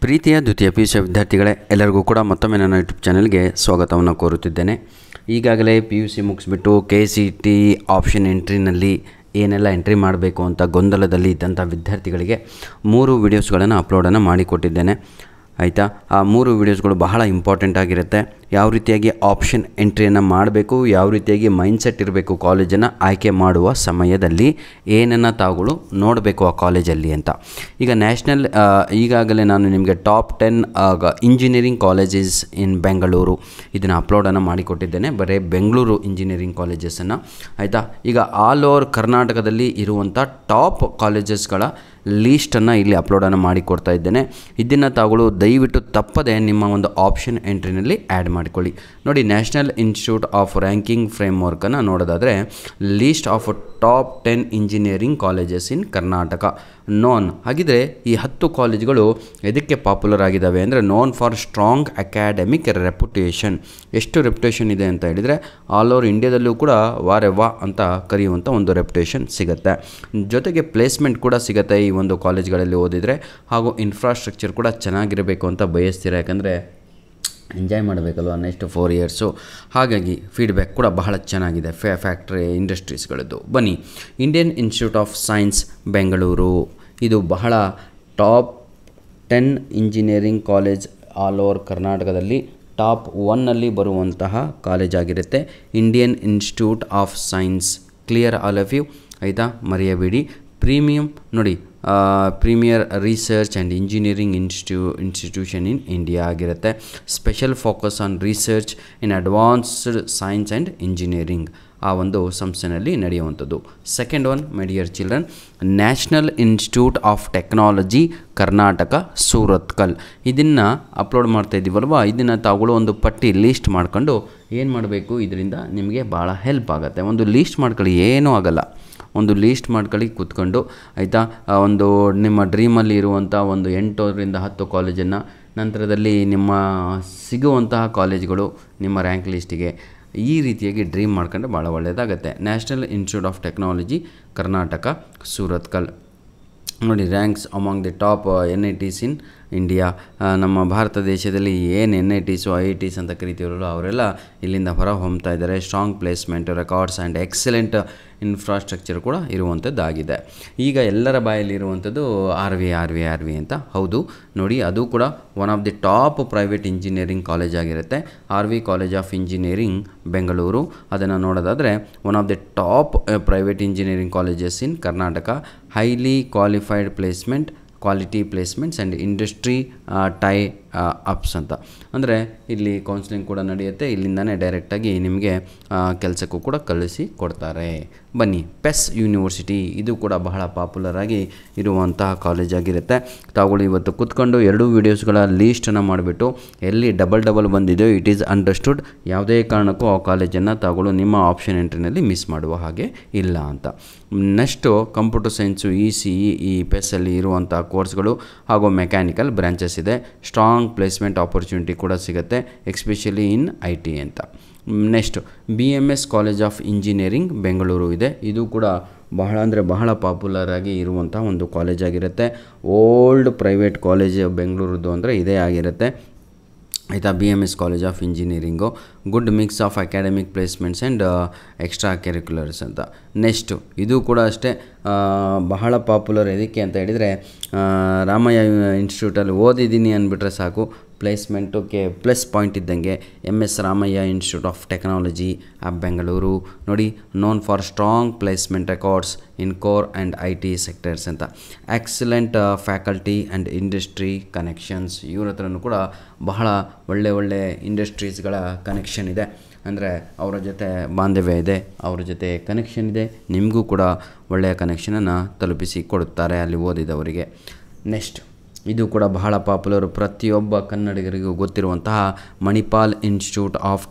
ಪ್ರೀತಿಯ ದ್ವಿತೀಯ PUC ವಿದ್ಯಾರ್ಥಿಗಳೇ, ಎಲ್ಲರಿಗೂ ಕೂಡ ಮತ್ತೊಮ್ಮೆ ನನ್ನ ಯೂಟ್ಯೂಬ್ ಚಾನಲ್ಗೆ ಸ್ವಾಗತವನ್ನು ಕೋರುತ್ತಿದ್ದೇನೆ. ಈಗಾಗಲೇ PUC ಮುಗಿಸ್ಬಿಟ್ಟು KCT ಆಪ್ಷನ್ ಎಂಟ್ರಿನಲ್ಲಿ ಏನೆಲ್ಲ ಎಂಟ್ರಿ ಮಾಡಬೇಕು ಅಂತ ಗೊಂದಲದಲ್ಲಿ ಇದ್ದಂಥ ವಿದ್ಯಾರ್ಥಿಗಳಿಗೆ 3 ವೀಡಿಯೋಸ್ಗಳನ್ನು ಅಪ್ಲೋಡನ್ನು ಮಾಡಿಕೊಟ್ಟಿದ್ದೇನೆ. ಆಯಿತಾ, ಆ 3 ವೀಡಿಯೋಸ್ಗಳು ಬಹಳ ಇಂಪಾರ್ಟೆಂಟ್ ಆಗಿರುತ್ತೆ. ಯಾವ ರೀತಿಯಾಗಿ ಆಪ್ಷನ್ ಎಂಟ್ರಿಯನ್ನು ಮಾಡಬೇಕು, ಯಾವ ರೀತಿಯಾಗಿ ಮೈಂಡ್ಸೆಟ್ ಇರಬೇಕು ಕಾಲೇಜನ್ನು ಆಯ್ಕೆ ಮಾಡುವ ಸಮಯದಲ್ಲಿ, ಏನನ್ನು ತಾವುಗಳು ನೋಡಬೇಕು ಆ ಕಾಲೇಜಲ್ಲಿ ಅಂತ. ಈಗ ನ್ಯಾಷನಲ್ ಈಗಾಗಲೇ ನಾನು ನಿಮಗೆ ಟಾಪ್ 10 ಇಂಜಿನಿಯರಿಂಗ್ ಕಾಲೇಜಸ್ ಇನ್ ಬೆಂಗಳೂರು ಇದನ್ನು ಅಪ್ಲೋಡನ್ನು ಮಾಡಿಕೊಟ್ಟಿದ್ದೇನೆ, ಬರೀ ಬೆಂಗಳೂರು ಇಂಜಿನಿಯರಿಂಗ್ ಕಾಲೇಜಸನ್ನು. ಆಯಿತಾ, ಈಗ ಆಲ್ ಓವರ್ ಕರ್ನಾಟಕದಲ್ಲಿ ಇರುವಂಥ ಟಾಪ್ ಕಾಲೇಜಸ್ಗಳ ಲೀಸ್ಟನ್ನು ಇಲ್ಲಿ ಅಪ್ಲೋಡನ್ನು ಮಾಡಿಕೊಡ್ತಾ ಇದ್ದೇನೆ. ಇದನ್ನು ತಾವುಗಳು ದಯವಿಟ್ಟು ತಪ್ಪದೆ ನಿಮ್ಮ ಒಂದು ಆಪ್ಷನ್ ಎಂಟ್ರಿನಲ್ಲಿ ಆ್ಯಡ್ ಮಾಡಿಕೊಳ್ಳಿ. ನೋಡಿ, ನ್ಯಾಷನಲ್ ಇನ್ಸ್ಟಿಟ್ಯೂಟ್ ಆಫ್ ರ್ಯಾಂಕಿಂಗ್ ಫ್ರೇಮ್ವರ್ಕನ್ನು ನೋಡೋದಾದರೆ list of top 10 engineering colleges in Karnataka known. ಹಾಗಿದ್ರೆ ಈ 10 ಕಾಲೇಜುಗಳು ಎದಕ್ಕೆ ಪಾಪ್ಯುಲರ್ ಆಗಿದ್ದಾವೆ ಅಂದರೆ known for strong academic reputation. ಎಷ್ಟು ರೆಪ್ಯುಟೇಷನ್ ಇದೆ ಅಂತ ಹೇಳಿದರೆ ಆಲ್ ಓವರ್ ಇಂಡಿಯಾದಲ್ಲೂ ಕೂಡ ವಾರೆವ್ವಾ ಅಂತ ಕರೆಯುವಂಥ ಒಂದು ರೆಪ್ಯುಟೇಷನ್ ಸಿಗುತ್ತೆ. ಜೊತೆಗೆ ಪ್ಲೇಸ್ಮೆಂಟ್ ಕೂಡ ಸಿಗುತ್ತೆ ಈ ಒಂದು ಕಾಲೇಜ್ಗಳಲ್ಲಿ ಓದಿದರೆ, ಹಾಗೂ ಇನ್ಫ್ರಾಸ್ಟ್ರಕ್ಚರ್ ಕೂಡ ಚೆನ್ನಾಗಿರಬೇಕು ಅಂತ ಬಯಸ್ತೀರ, ಯಾಕಂದರೆ ಎಂಜಾಯ್ ಮಾಡಬೇಕಲ್ವ ನೆಕ್ಸ್ಟ್ 4 ಇಯರ್ಸು. ಹಾಗಾಗಿ ಫೀಡ್ಬ್ಯಾಕ್ ಕೂಡ ಬಹಳ ಚೆನ್ನಾಗಿದೆ ಫ್ಯಾಕ್ಟ್ರಿ ಇಂಡಸ್ಟ್ರೀಸ್ಗಳದ್ದು. ಬನ್ನಿ, Indian Institute of Science Bengaluru ಇದು ಬಹಳ top 10 engineering college all over ಕರ್ನಾಟಕದಲ್ಲಿ ಟಾಪ್ 1ನಲ್ಲಿ ಬರುವಂತಹ ಕಾಲೇಜ್ ಆಗಿರುತ್ತೆ. Indian Institute of Science, clear all of you, ಆಯಿತಾ, ಮರೆಯಬೇಡಿ. ಪ್ರೀಮಿಯಮ್ ನೋಡಿ, premier research and engineering institution in India ಆಗಿರುತ್ತೆ. Special focus on research in advanced science and engineering ಆ ಒಂದು ಸಂಸ್ಥೆಯಲ್ಲಿ ನಡೆಯುವಂಥದ್ದು. Second one, my dear children, national institute of Technology Karnataka Surathkal. ಇದನ್ನು upload ಮಾಡ್ತಾ ಇದ್ದೀವಲ್ವ, ಇದನ್ನು ತಾವುಗಳು ಒಂದು ಪಟ್ಟಿ ಲೀಸ್ಟ್ ಮಾಡ್ಕೊಂಡು ಏನು ಮಾಡಬೇಕು, ಇದರಿಂದ ನಿಮಗೆ ಭಾಳ ಹೆಲ್ಪ್ ಆಗುತ್ತೆ. ಒಂದು ಲೀಸ್ಟ್ ಮಾಡ್ಕೊಳ್ಳಿ, ಏನೂ ಆಗೋಲ್ಲ, ಒಂದು ಲೀಸ್ಟ್ ಮಾಡ್ಕೊಳ್ಳಿ ಕೂತ್ಕೊಂಡು, ಆಯಿತಾ. ಒಂದು ನಿಮ್ಮ ಡ್ರೀಮಲ್ಲಿ ಇರುವಂಥ ಒಂದು 8ರಿಂದ 10 ಕಾಲೇಜನ್ನು ನಂತರದಲ್ಲಿ ನಿಮ್ಮ ಸಿಗುವಂತಹ ಕಾಲೇಜ್ಗಳು ನಿಮ್ಮ ರ್ಯಾಂಕ್ ಲಿಸ್ಟಿಗೆ ಈ ರೀತಿಯಾಗಿ ಡ್ರೀಮ್ ಮಾಡ್ಕೊಂಡ್ರೆ ಭಾಳ ಒಳ್ಳೆಯದಾಗುತ್ತೆ. National institute of Technology Karnataka Surathkal ನೋಡಿ, ranks among the top NITs in India. ನಮ್ಮ ಭಾರತ ದೇಶದಲ್ಲಿ ಏನು NITs IITs ಅಂತ ಕರಿತೀವಲ್ಲ ಅವರೆಲ್ಲ ಇಲ್ಲಿಂದ ಹೊರ ಹೊಮ್ತಾ ಇದ್ದಾರೆ. Strong placement, records and excellent infrastructure ಕೂಡ ಇರುವಂಥದ್ದಾಗಿದೆ. ಈಗ ಎಲ್ಲರ ಬಾಯಲ್ಲಿರುವಂಥದ್ದು ಆರ್ ವಿ ಅಂತ. ಹೌದು ನೋಡಿ, ಅದು ಕೂಡ one of the top private engineering college ಆಗಿರುತ್ತೆ. RV college of engineering Bengaluru. ಅದನ್ನು ನೋಡೋದಾದರೆ one of the top private engineering colleges in Karnataka. Highly qualified placement, quality placements and industry tie ups ಅಂತ. ಅಂದರೆ ಇಲ್ಲಿ ಕೌನ್ಸಿಲಿಂಗ್ ಕೂಡ ನಡೆಯುತ್ತೆ, ಇಲ್ಲಿಂದನೇ ಡೈರೆಕ್ಟಾಗಿ ನಿಮಗೆ ಕೆಲಸಕ್ಕೂ ಕೂಡ ಕಳಿಸಿ ಕೊಡ್ತಾರೆ. ಬನ್ನಿ, ಪೆಸ್ ಯೂನಿವರ್ಸಿಟಿ ಇದು ಕೂಡ ಬಹಳ ಪಾಪ್ಯುಲರ್ ಆಗಿ ಇರುವಂತಹ ಕಾಲೇಜ್ ಆಗಿರುತ್ತೆ. ತಾವುಗಳು ಇವತ್ತು ಕೂತ್ಕೊಂಡು 2 ವೀಡಿಯೋಸ್ಗಳ ಲೀಸ್ಟನ್ನು ಮಾಡಿಬಿಟ್ಟು ಎಲ್ಲಿ ಡಬಲ್ ಬಂದಿದೆಯೋ ಇಟ್ ಈಸ್ ಅಂಡರ್ಸ್ಟುಡ್, ಯಾವುದೇ ಕಾರಣಕ್ಕೂ ಆ ಕಾಲೇಜನ್ನು ತಾವುಗಳು ನಿಮ್ಮ ಆಪ್ಷನ್ ಎಂಟ್ರಿನಲ್ಲಿ ಮಿಸ್ ಮಾಡುವ ಹಾಗೆ ಇಲ್ಲ ಅಂತ. ನೆಕ್ಸ್ಟು ಕಂಪ್ಯೂಟರ್ ಸೈನ್ಸು, ECE ಈ ಪೆಸ್ಸಲ್ಲಿ ಇರುವಂಥ ಕೋರ್ಸ್ಗಳು ಹಾಗೂ ಮೆಕ್ಯಾನಿಕಲ್ ಬ್ರಾಂಚಸ್ ಇದೆ. ಸ್ಟ್ರಾಂಗ್ ಪ್ಲೇಸ್ಮೆಂಟ್ ಆಪರ್ಚುನಿಟಿ ಕೂಡ ಸಿಗುತ್ತೆ, ಎಸ್ಪೆಷಲಿ ಇನ್ IT ಅಂತ. Next BMS college of engineering Bengaluru ಇದೆ. ಇದು ಕೂಡ ಬಹಳ ಅಂದರೆ ಬಹಳ ಪಾಪ್ಯುಲರ್ ಆಗಿ ಇರುವಂಥ ಒಂದು ಕಾಲೇಜ್ ಆಗಿರುತ್ತೆ. ಓಲ್ಡ್ ಪ್ರೈವೇಟ್ ಕಾಲೇಜ್ ಬೆಂಗಳೂರದ್ದು ಅಂದರೆ ಇದೇ ಆಗಿರುತ್ತೆ, ಆಯಿತಾ. BMS college of engineering good mix of academic placements and extracurriculars ಅಂತ. ನೆಕ್ಸ್ಟು ಇದು ಕೂಡ ಅಷ್ಟೇ ಬಹಳ ಪಾಪ್ಯುಲರ್. ಎದಕ್ಕೆ ಅಂತ ಹೇಳಿದರೆ ರಾಮಯ್ಯ ಇನ್ಸ್ಟಿಟ್ಯೂಟಲ್ಲಿ ಓದಿದ್ದೀನಿ ಅಂದ್ಬಿಟ್ರೆ ಸಾಕು, ಪ್ಲೇಸ್ಮೆಂಟುಕ್ಕೆ ಪ್ಲಸ್ ಪಾಯಿಂಟ್ ಇದ್ದಂಗೆ. MS Ramaiah Institute of Technology of Bengaluru ನೋಡಿ, known for strong placement records in core and IT sectors ಅಂತ. Excellent faculty and industry connections, ಇವ್ರ ಹತ್ರನೂ ಕೂಡ ಬಹಳ ಒಳ್ಳೆ ಇಂಡಸ್ಟ್ರೀಸ್ಗಳ ಕನೆಕ್ಷನ್ ಇದೆ. ಅಂದರೆ ಅವರ ಜೊತೆ ಬಾಂಧವ್ಯ ಇದೆ, ಅವರ ಜೊತೆ ಕನೆಕ್ಷನ್ ಇದೆ, ನಿಮಗೂ ಕೂಡ ಒಳ್ಳೆಯ ಕನೆಕ್ಷನನ್ನು ತಲುಪಿಸಿ ಕೊಡುತ್ತಾರೆ ಅಲ್ಲಿ ಓದಿದವರಿಗೆ. ನೆಕ್ಸ್ಟ್ ಇದು ಕೂಡ ಬಹಳ ಪಾಪ್ಯುಲರು, ಪ್ರತಿಯೊಬ್ಬ ಕನ್ನಡಿಗರಿಗೂ ಗೊತ್ತಿರುವಂತಹ ಮಣಿಪಾಲ್ ಇನ್ಸ್ಟಿಟ್ಯೂಟ್ ಆಫ್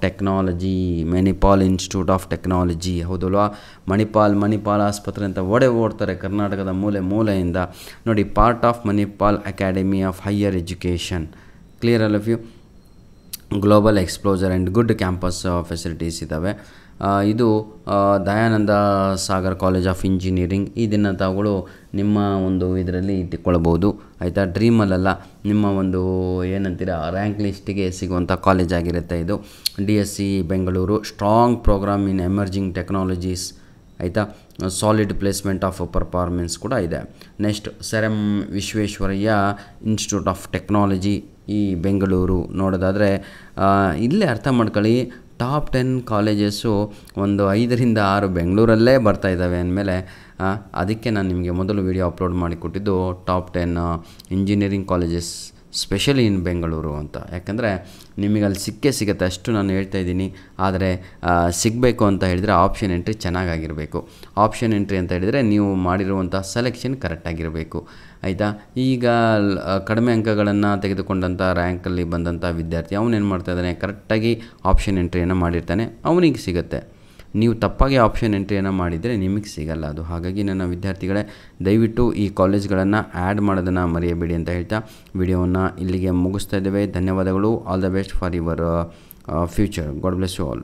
ಟೆಕ್ನಾಲಜಿ. ಹೌದಲ್ವಾ, ಮಣಿಪಾಲ್ ಆಸ್ಪತ್ರೆ ಅಂತ ಓಡ್ತಾರೆ ಕರ್ನಾಟಕದ ಮೂಲೆಯಿಂದ. ನೋಡಿ, part of Manipal Academy of Higher Education. Clear all of you. Global exposure and good campus facilities ಇದ್ದಾವೆ. ಇದು Dayananda Sagar College of Engineering. ಇದನ್ನು ತಾವುಗಳು ನಿಮ್ಮ ಒಂದು ಇದರಲ್ಲಿ ಇಟ್ಟುಕೊಳ್ಬೋದು ಆಯಿತಾ. ಡ್ರೀಮಲ್ಲ, ನಿಮ್ಮ ಒಂದು ಏನಂತೀರ ರ್ಯಾಂಕ್ ಲಿಸ್ಟಿಗೆ ಸಿಗುವಂಥ ಕಾಲೇಜ್ ಆಗಿರುತ್ತೆ ಇದು. DSC ಬೆಂಗಳೂರು, ಸ್ಟ್ರಾಂಗ್ ಪ್ರೋಗ್ರಾಮ್ ಇನ್ ಎಮರ್ಜಿಂಗ್ ಟೆಕ್ನಾಲಜೀಸ್ ಆಯಿತಾ. ಸಾಲಿಡ್ ಪ್ಲೇಸ್ಮೆಂಟ್ ಆಫ್ ಪರ್ಫಾರ್ಮೆನ್ಸ್ ಕೂಡ ಇದೆ. Next sir M Visvesvaraya institute of technology ಈ ಬೆಂಗಳೂರು ನೋಡೋದಾದರೆ ಇಲ್ಲೇ ಅರ್ಥ ಮಾಡ್ಕೊಳ್ಳಿ, ಟಾಪ್ 10 ಕಾಲೇಜಸ್ಸು ಒಂದು 5ರಿಂದ 6 ಬೆಂಗಳೂರಲ್ಲೇ ಬರ್ತಾಯಿದ್ದಾವೆ ಅಂದಮೇಲೆ ಅದಕ್ಕೆ ನಾನು ನಿಮಗೆ ಮೊದಲು ವಿಡಿಯೋ ಅಪ್ಲೋಡ್ ಮಾಡಿಕೊಟ್ಟಿದ್ದು top 10 engineering colleges specially in Bengaluru ಅಂತ. ಯಾಕಂದರೆ ನಿಮಗೆ ಅಲ್ಲಿ ಸಿಗುತ್ತೆ ಅಷ್ಟು ನಾನು ಹೇಳ್ತಾ ಇದ್ದೀನಿ. ಆದರೆ ಸಿಗಬೇಕು ಅಂತ ಹೇಳಿದರೆ ಆಪ್ಷನ್ ಎಂಟ್ರಿ ಚೆನ್ನಾಗಾಗಿರಬೇಕು. ಆಪ್ಷನ್ ಎಂಟ್ರಿ ಅಂತ ಹೇಳಿದರೆ ನೀವು ಮಾಡಿರುವಂಥ ಸೆಲೆಕ್ಷನ್ ಕರೆಕ್ಟಾಗಿರಬೇಕು ಆಯಿತಾ. ಈಗ ಕಡಿಮೆ ಅಂಕಗಳನ್ನು ತೆಗೆದುಕೊಂಡಂಥ ರ್ಯಾಂಕಲ್ಲಿ ಬಂದಂಥ ವಿದ್ಯಾರ್ಥಿ ಅವನೇನು ಮಾಡ್ತಾಯಿದ್ದಾನೆ, ಕರೆಕ್ಟಾಗಿ ಆಪ್ಷನ್ ಎಂಟ್ರಿಯನ್ನು ಮಾಡಿರ್ತಾನೆ, ಅವನಿಗೆ ಸಿಗುತ್ತೆ. ನೀವು ತಪ್ಪಾಗಿ ಆಪ್ಷನ್ ಎಂಟ್ರಿಯನ್ನು ಮಾಡಿದರೆ ನಿಮಗೆ ಸಿಗಲ್ಲ ಅದು. ಹಾಗಾಗಿ ನನ್ನ ವಿದ್ಯಾರ್ಥಿಗಳೇ, ದಯವಿಟ್ಟು ಈ ಕಾಲೇಜ್ಗಳನ್ನು ಆ್ಯಡ್ ಮಾಡೋದನ್ನು ಮರೆಯಬೇಡಿ ಅಂತ ಹೇಳ್ತಾ ವಿಡಿಯೋವನ್ನು ಇಲ್ಲಿಗೆ ಮುಗಿಸ್ತಾ ಇದ್ದೇವೆ. ಧನ್ಯವಾದಗಳು. All the best for your future. God bless you all.